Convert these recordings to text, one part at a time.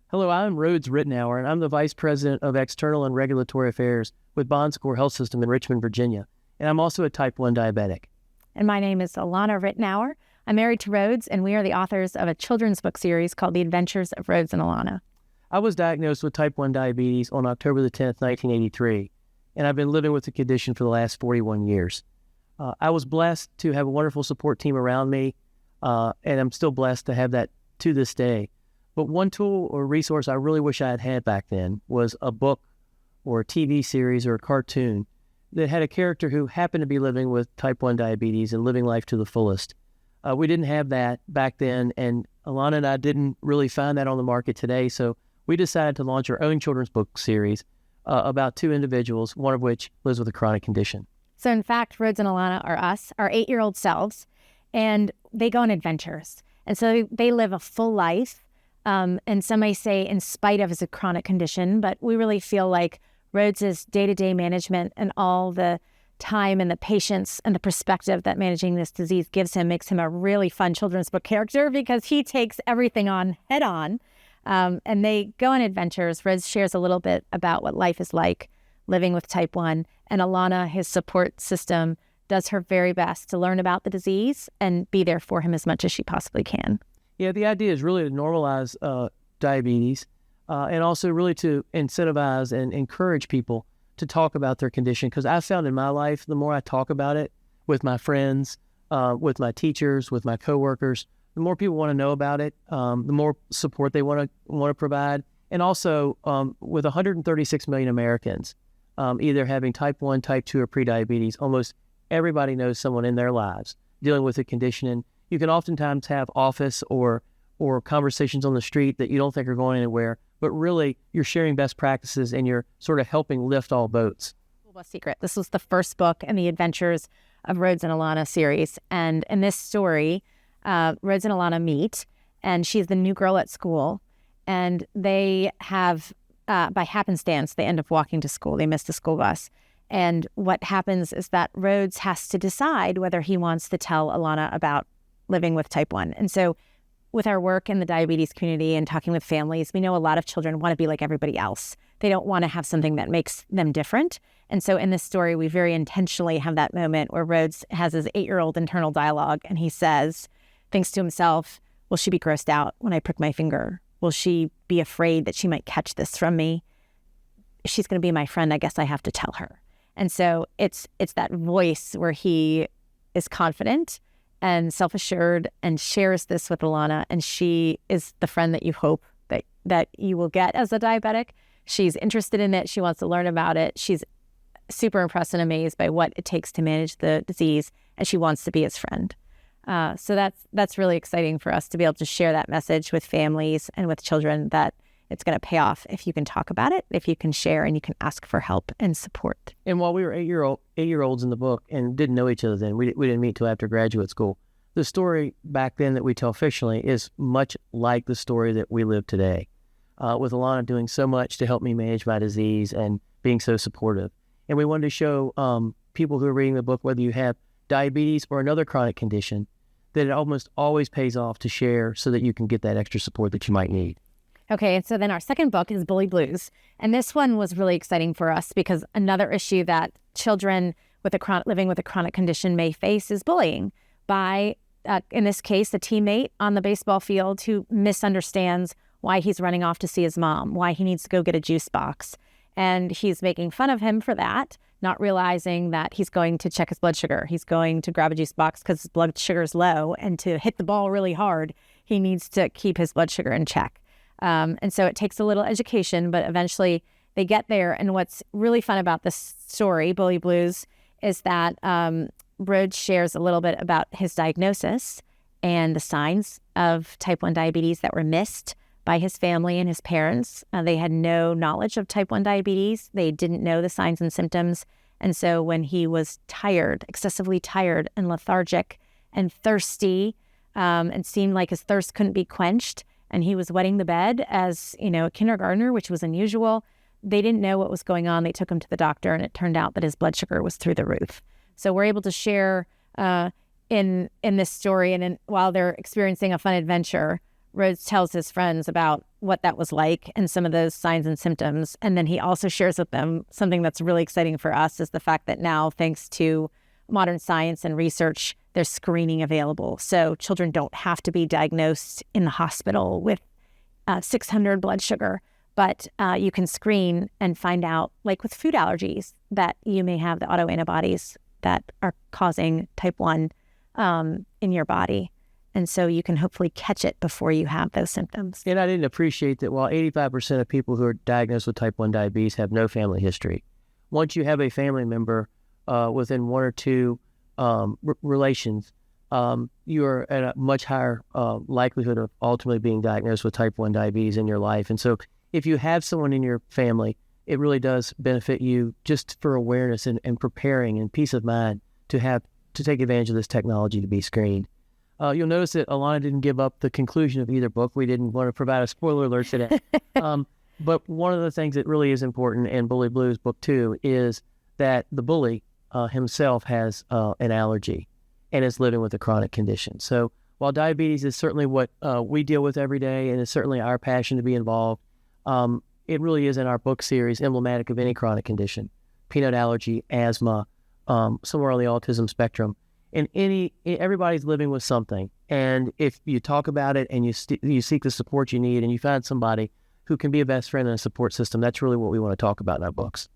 Hello, I'm Rhodes Ritenour, and I'm the Vice President of External and Regulatory Affairs with Bon Secours Health System in Richmond, Virginia. And I'm also a type 1 diabetic. And my name is Alana Ritenour. I'm married to Rhodes, and we are the authors of a children's book series called The Adventures of Rhodes and Alana. I was diagnosed with type 1 diabetes on October the 10th, 1983, and I've been living with the condition for the last 41 years. I was blessed to have a wonderful support team around me, and I'm still blessed to have that to this day. But one tool or resource I really wish I had had back then was a book or a TV series or a cartoon that had a character who happened to be living with type 1 diabetes and living life to the fullest. We didn't have that back then, and Alana and I didn't really find that on the market today, so we decided to launch our own children's book series about two individuals, one of which lives with a chronic condition. So in fact, Rhodes and Alana are us, our 8-year-old selves, and they go on adventures. And so they live a full life. And some may say in spite of his chronic condition, but we really feel like Rhodes's day-to-day management and all the time and the patience and the perspective that managing this disease gives him makes him a really fun children's book character because he takes everything on head on. And they go on adventures. Rhodes shares a little bit about what life is like living with type 1. And Alana, his support system, does her very best to learn about the disease and be there for him as much as she possibly can. Yeah, the idea is really to normalize diabetes and also really to incentivize and encourage people to talk about their condition. Because I found in my life, the more I talk about it with my friends, with my teachers, with my coworkers, the more people want to know about it, the more support they want to provide. And also with 136 million Americans either having type 1, type 2, or prediabetes, almost everybody knows someone in their lives dealing with a condition. And you can oftentimes have office or conversations on the street that you don't think are going anywhere, but really you're sharing best practices and you're sort of helping lift all boats. Secret. This was the first book in the Adventures of Rhodes and Alana series. And in this story, Rhodes and Alana meet, and she's the new girl at school. And they have, by happenstance, they end up walking to school. They miss the school bus. And what happens is that Rhodes has to decide whether he wants to tell Alana about living with type 1. And so with our work in the diabetes community and talking with families, we know a lot of children want to be like everybody else. They don't want to have something that makes them different. And so in this story, we very intentionally have that moment where Rhodes has his 8-year-old internal dialogue and he thinks to himself, will she be grossed out when I prick my finger? Will she be afraid that she might catch this from me? If she's going to be my friend, I guess I have to tell her. And so it's that voice where he is confident and self-assured and shares this with Alana, and she is the friend that you hope that you will get as a diabetic. She's interested in it. She wants to learn about it. She's super impressed and amazed by what it takes to manage the disease, and she wants to be his friend. So that's really exciting for us to be able to share that message with families and with children that it's going to pay off if you can talk about it, if you can share, and you can ask for help and support. And while we were 8-year-olds in the book and didn't know each other then, we didn't meet till after graduate school. The story back then that we tell fictionally is much like the story that we live today, with Alana doing so much to help me manage my disease and being so supportive. And we wanted to show people who are reading the book, whether you have diabetes or another chronic condition, that it almost always pays off to share so that you can get that extra support that you might need. Okay, and so then our second book is Bully Blues. And this one was really exciting for us because another issue that children living with a chronic condition may face is bullying by, in this case, a teammate on the baseball field who misunderstands why he's running off to see his mom, why he needs to go get a juice box. And he's making fun of him for that, not realizing that he's going to check his blood sugar. He's going to grab a juice box because his blood sugar is low, and to hit the ball really hard, he needs to keep his blood sugar in check. And so it takes a little education, but eventually they get there. And what's really fun about this story, Bully Blues, is that Rhodes shares a little bit about his diagnosis and the signs of type 1 diabetes that were missed by his family and his parents. They had no knowledge of type 1 diabetes. They didn't know the signs and symptoms. And so when he was tired, excessively tired and lethargic and thirsty, and seemed like his thirst couldn't be quenched, and he was wetting the bed as, a kindergartner, which was unusual. They didn't know what was going on. They took him to the doctor, and it turned out that his blood sugar was through the roof. So we're able to share in this story, and while they're experiencing a fun adventure, Rhodes tells his friends about what that was like and some of those signs and symptoms. And then he also shares with them something that's really exciting for us is the fact that now, thanks to modern science and research, there's screening available. So children don't have to be diagnosed in the hospital with 600 blood sugar, but you can screen and find out, like with food allergies, that you may have the autoantibodies that are causing type 1 in your body. And so you can hopefully catch it before you have those symptoms. And I didn't appreciate that while 85% of people who are diagnosed with type 1 diabetes have no family history, once you have a family member within one or two relations, you are at a much higher likelihood of ultimately being diagnosed with type 1 diabetes in your life. And so if you have someone in your family, it really does benefit you just for awareness and preparing and peace of mind to take advantage of this technology to be screened. You'll notice that Alana didn't give up the conclusion of either book. We didn't want to provide a spoiler alert today. But one of the things that really is important in Bully Blues Book 2 is that the bully himself has an allergy and is living with a chronic condition. So while diabetes is certainly what we deal with every day and is certainly our passion to be involved, it really is in our book series emblematic of any chronic condition, peanut allergy, asthma, somewhere on the autism spectrum. And everybody's living with something. And if you talk about it and you seek the support you need and you find somebody who can be a best friend and a support system, that's really what we want to talk about in our books.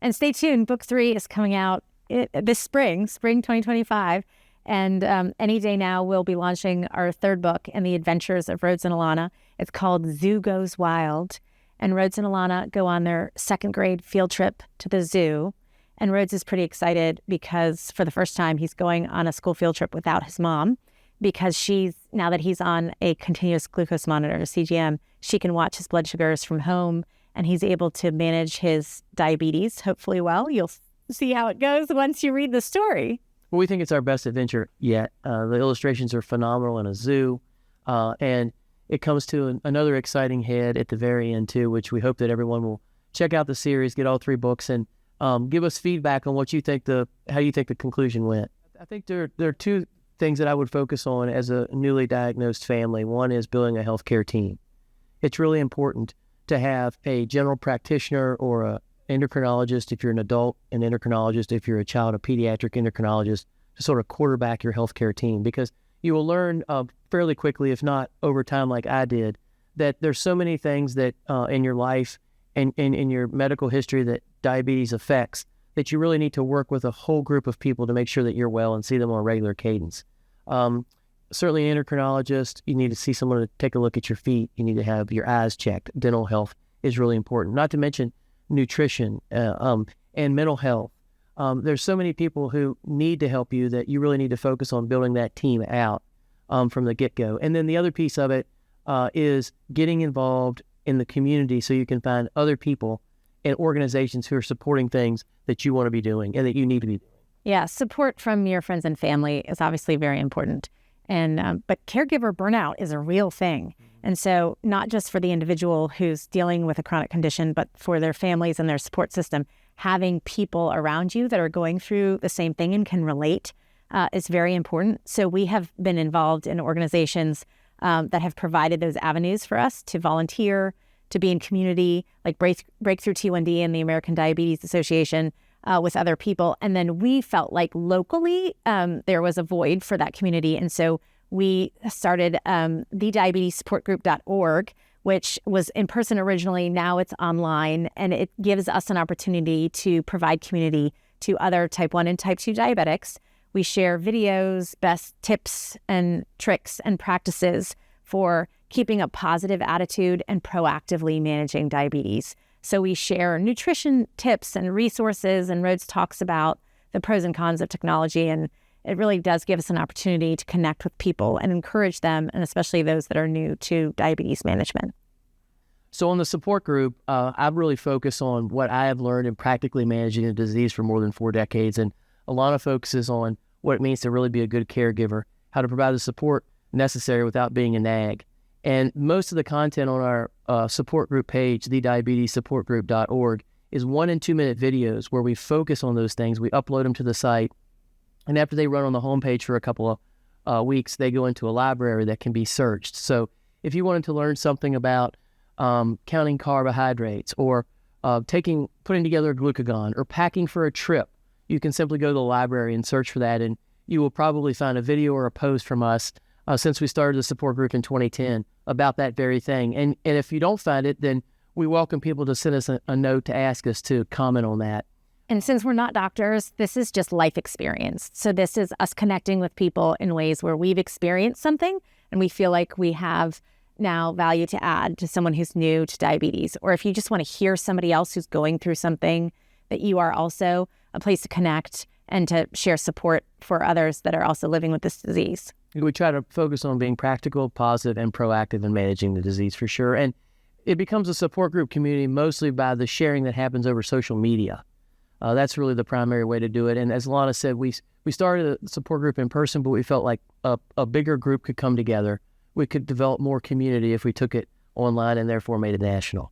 And stay tuned. Book 3 is coming out this spring 2025. And any day now, we'll be launching our 3rd book in the adventures of Rhodes and Alana. It's called Zoo Goes Wild. And Rhodes and Alana go on their 2nd grade field trip to the zoo. And Rhodes is pretty excited because for the first time, he's going on a school field trip without his mom, because now that he's on a continuous glucose monitor, CGM, she can watch his blood sugars from home, and he's able to manage his diabetes, hopefully well. You'll see how it goes once you read the story. Well, we think it's our best adventure yet. The illustrations are phenomenal in a zoo, and it comes to another exciting head at the very end, too, which we hope that everyone will check out the series, get all 3 books, and give us feedback on what you think how you think the conclusion went. I think there are 2 things that I would focus on as a newly diagnosed family. One is building a healthcare team. It's really important to have a general practitioner or an endocrinologist if you're an adult, an endocrinologist if you're a child, a pediatric endocrinologist, to sort of quarterback your healthcare team, because you will learn fairly quickly, if not over time like I did, that there's so many things that in your life and in your medical history that diabetes affects, that you really need to work with a whole group of people to make sure that you're well and see them on a regular cadence. Certainly an endocrinologist, you need to see someone to take a look at your feet. You need to have your eyes checked. Dental health is really important, not to mention nutrition and mental health. There's so many people who need to help you that you really need to focus on building that team out from the get-go. And then the other piece of it is getting involved in the community so you can find other people and organizations who are supporting things that you want to be doing and that you need to be doing. Yeah, support from your friends and family is obviously very important. And but caregiver burnout is a real thing. And so not just for the individual who's dealing with a chronic condition, but for their families and their support system, having people around you that are going through the same thing and can relate is very important. So we have been involved in organizations that have provided those avenues for us to volunteer, to be in community, like Breakthrough T1D and the American Diabetes Association with other people. And then we felt like locally there was a void for that community. And so we started thediabetessupportgroup.org, which was in person originally. Now it's online, and it gives us an opportunity to provide community to other type 1 and type 2 diabetics. We share videos, best tips and tricks and practices for keeping a positive attitude and proactively managing diabetes. So we share nutrition tips and resources, and Rhodes talks about the pros and cons of technology. And it really does give us an opportunity to connect with people and encourage them, and especially those that are new to diabetes management. So on the support group, I really focus on what I have learned in practically managing a disease for more than 4 decades. And Alana focuses on what it means to really be a good caregiver, how to provide the support necessary without being a nag. And most of the content on our support group page, thediabetessupportgroup.org, is 1 and 2 minute videos where we focus on those things. We upload them to the site. And after they run on the homepage for a couple of weeks, they go into a library that can be searched. So if you wanted to learn something about counting carbohydrates or putting together a glucagon or packing for a trip, you can simply go to the library and search for that, and you will probably find a video or a post from us since we started the support group in 2010 about that very thing. And if you don't find it, then we welcome people to send us a note to ask us to comment on that. And since we're not doctors, this is just life experience. So this is us connecting with people in ways where we've experienced something and we feel like we have now value to add to someone who's new to diabetes. Or if you just want to hear somebody else who's going through something, that you are also a place to connect and to share support for others that are also living with this disease. We try to focus on being practical, positive, and proactive in managing the disease for sure. And it becomes a support group community mostly by the sharing that happens over social media. That's really the primary way to do it. And as Alana said, we started a support group in person, but we felt like a bigger group could come together. We could develop more community if we took it online and therefore made it national.